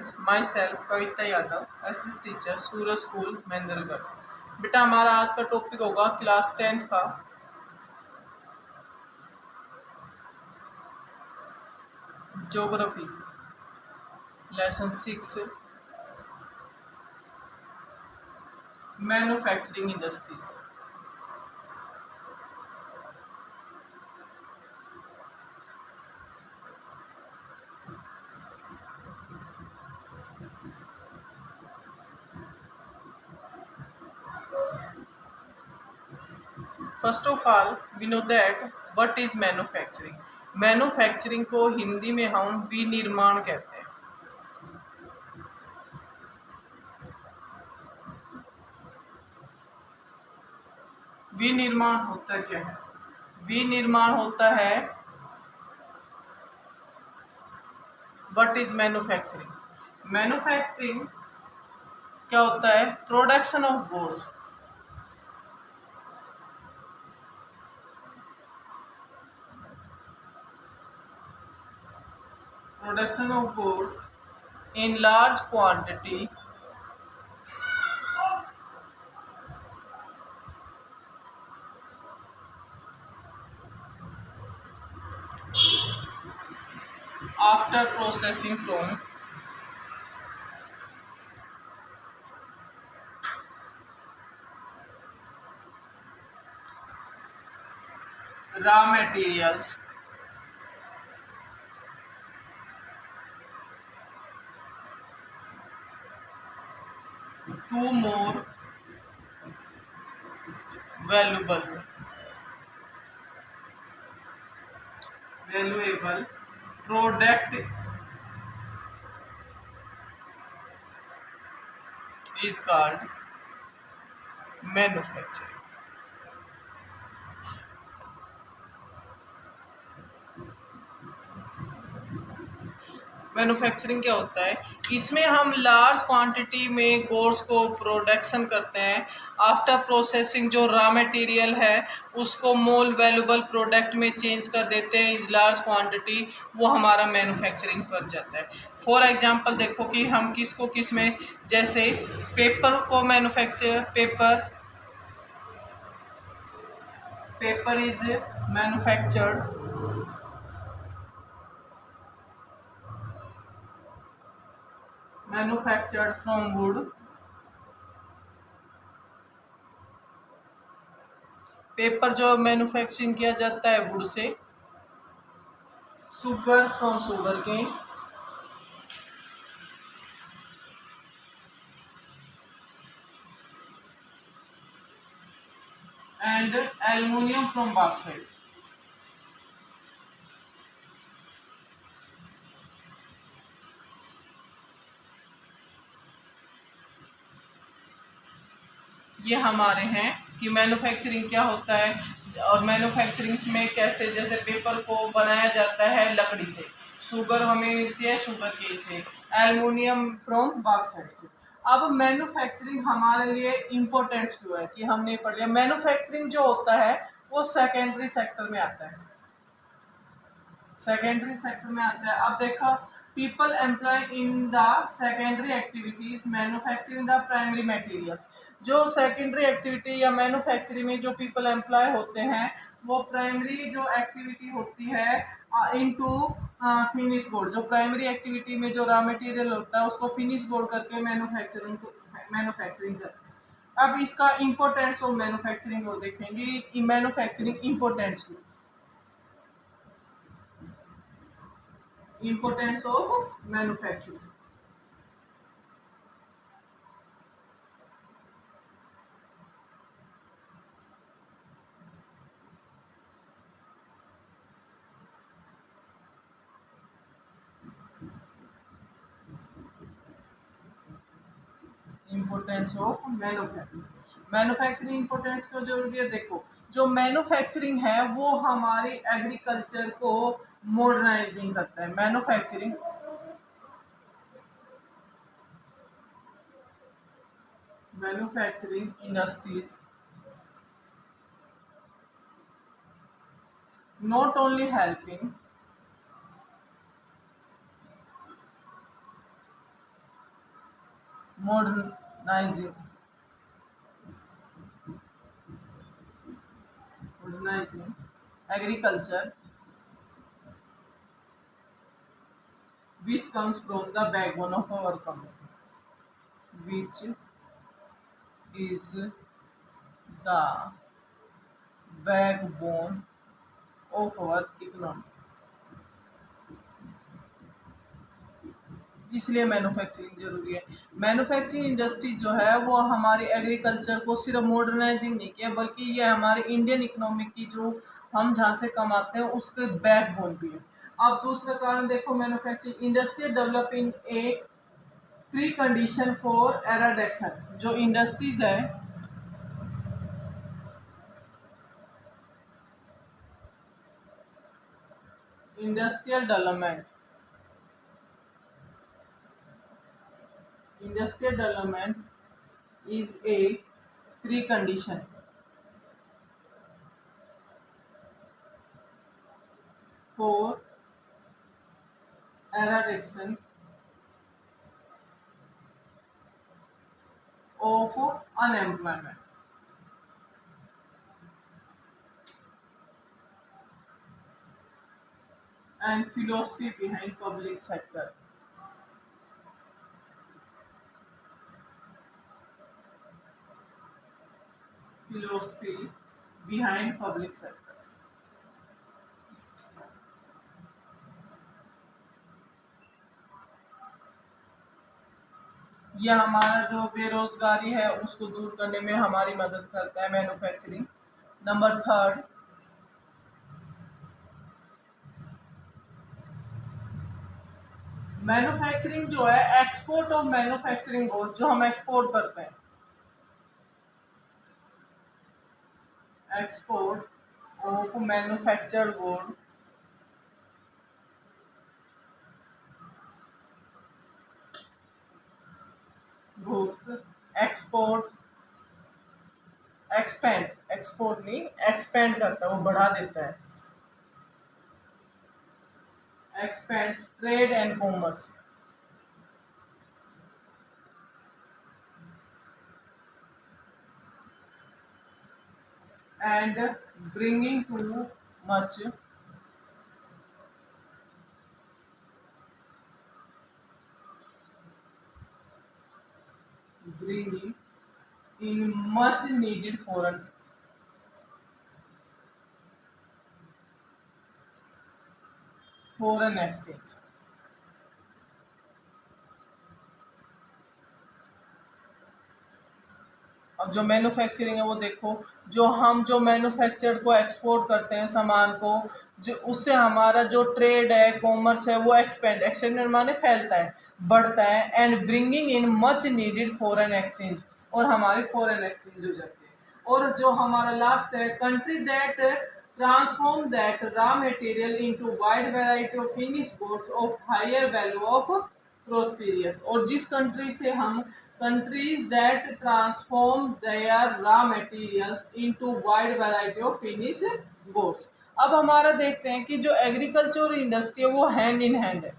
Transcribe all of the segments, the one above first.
Friends, myself Kavita Yadav, SS teacher, Suraj school, Mahendragarh. बेटा, हमारा आज का टॉपिक होगा क्लास 10th का geography, lesson 6, manufacturing industries. First of all we know that what is manufacturing. Manufacturing को हिंदी में हम विनिर्माण कहते हैं। विनिर्माण होता क्या है? विनिर्माण होता है व्हाट इज मैन्युफैक्चरिंग। मैन्युफैक्चरिंग क्या होता है? Production of goods. Production of goods in large quantity after processing from raw materials to more valuable product is called manufacturing। Manufacturing क्या होता है? इसमें हम लार्ज क्वांटिटी में गुड्स को प्रोडक्शन करते हैं। आफ्टर प्रोसेसिंग जो रॉ मटेरियल है उसको मोर वैल्यूबल प्रोडक्ट में चेंज कर देते हैं इस लार्ज क्वांटिटी, वो हमारा मैन्युफैक्चरिंग पर जाता है। फॉर एग्जांपल देखो कि हम किसको किस में, जैसे पेपर को paper is manufactured from wood. Paper जो मैन्युफैक्चरिंग किया जाता है वुड से। Sugar from sugar cane. And aluminium from bauxite. ये हमारे हैं कि मैन्युफैक्चरिंग क्या होता है और मैन्युफैक्चरिंग में कैसे, जैसे पेपर को बनाया जाता है लकड़ी से, शुगर हमें मिलती है शुगर केन से, एल्युमिनियम फ्रॉम बॉक्साइट से। अब मैन्युफैक्चरिंग हमारे लिए इम्पोर्टेंस क्यों है कि हमने पढ़ लिया। मैन्युफैक्चरिंग जो होता है वो सेकेंडरी सेक्टर में आता है। सेकेंडरी सेक्टर में आता है। अब देखो, people employ in the secondary activities manufacturing the primary materials. जो सेकेंडरी एक्टिविटी या मैन्युफैक्चरिंग में जो पीपल एम्प्लॉय होते हैं वो प्राइमरी जो एक्टिविटी होती है इनटू फिनिश गुड। जो प्राइमरी एक्टिविटी में जो रॉ मटेरियल होता है उसको फिनिश गुड करके मैन्युफैक्चरिंग करते हैं। अब इसका इम्पोर्टेंस ऑफ मैन्युफैक्चरिंग को देखेंगे। Manufacturing importance of manufacturing. Importance of manufacturing importance को जरूरी है। देखो, जो मैन्युफैक्चरिंग है वो हमारी एग्रीकल्चर को मॉडर्नाइजिंग करता है। Manufacturing industries not only helping modernizing modernizing agriculture, which comes from the backbone of our community, which is the backbone of our economy. इसलिए मैन्युफैक्चरिंग जरूरी है। मैन्युफैक्चरिंग इंडस्ट्री जो है वो हमारी एग्रीकल्चर को सिर्फ मॉडर्नाइजिंग नहीं किया, बल्कि ये हमारे इंडियन इकोनॉमी की जो हम जहाँ से कमाते हैं उसके बैकबोन भी है। अब दूसरा कारण देखो, manufacturing industry develop in a precondition for eradication. जो इंडस्ट्रीज है, industrial development, industrial development is a precondition for eradication of unemployment. And philosophy behind public sector. Philosophy behind public sector. यह हमारा जो बेरोजगारी है उसको दूर करने में हमारी मदद करता है मैन्युफैक्चरिंग। नंबर थर्ड, मैन्युफैक्चरिंग जो है एक्सपोर्ट ऑफ मैन्युफैक्चरिंग गुड्स, जो हम एक्सपोर्ट करते हैं, export of manufactured goods, export, expand, export नहीं एक्सपेंड करता है, वो बढ़ा देता है, expends trade and commerce, and bringing too much bringing in much needed foreign exchange. अब जो मैन्युफैक्चरिंग है वो देखो, जो मैन्युफैक्चर्ड को एक्सपोर्ट करते हैं सामान को, जो उससे हमारा जो ट्रेड है, कॉमर्स है, वो एक्सपेंड माने फैलता है, बढ़ता है, and bringing in much needed foreign exchange, और हमारी फॉरेन एक्सचेंज हो जाती है। और जो हमारा लास्ट है, country that transform that raw material into wide variety of finish goods of higher value of prosperous, और जिस कंट्री से हम countries that transform their raw materials into wide variety of finished goods। अब हमारा देखते हैं कि जो एग्रीकल्चर और इंडस्ट्री है वो हैंड इन हैंड है।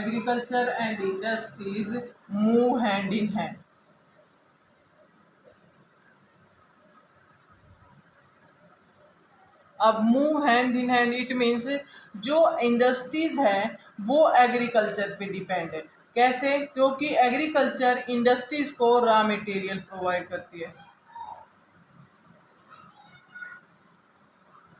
Agriculture and industries move hand in hand. अब move hand in hand it means जो इंडस्ट्रीज है वो एग्रीकल्चर पे डिपेंड है। कैसे? क्योंकि एग्रीकल्चर इंडस्ट्रीज को रॉ मटेरियल प्रोवाइड करती है।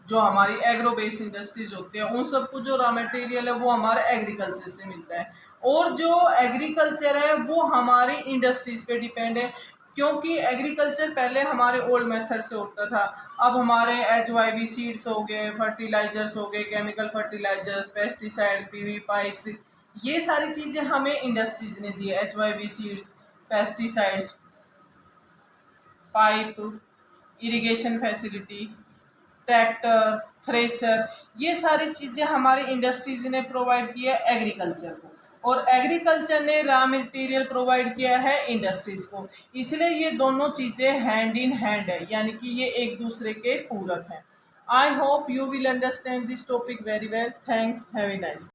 जो हमारी एग्रो बेस्ड इंडस्ट्रीज होती है उन सबको जो रॉ मटेरियल है वो हमारे एग्रीकल्चर से मिलता है, और जो एग्रीकल्चर है वो हमारी इंडस्ट्रीज पे डिपेंड है। क्योंकि एग्रीकल्चर पहले हमारे ओल्ड मेथड से होता था, अब हमारे HYV सीड्स हो गए, फर्टिलाइजर्स हो गए, chemical fertilisers, pesticide, PV pipes, ये सारी चीज़ें हमें इंडस्ट्रीज ने दी है। HYV seeds, pesticides, pipe, irrigation facility, tractor, thresher, ये सारी चीज़ें हमारी इंडस्ट्रीज ने प्रोवाइड की है एग्रीकल्चर को, और एग्रीकल्चर ने रॉ मटेरियल प्रोवाइड किया है इंडस्ट्रीज को। इसलिए ये दोनों चीज़ें हैंड इन हैंड है, यानी कि ये एक दूसरे के पूरक हैं। I hope you will understand this topic very well. Thanks. Have a nice.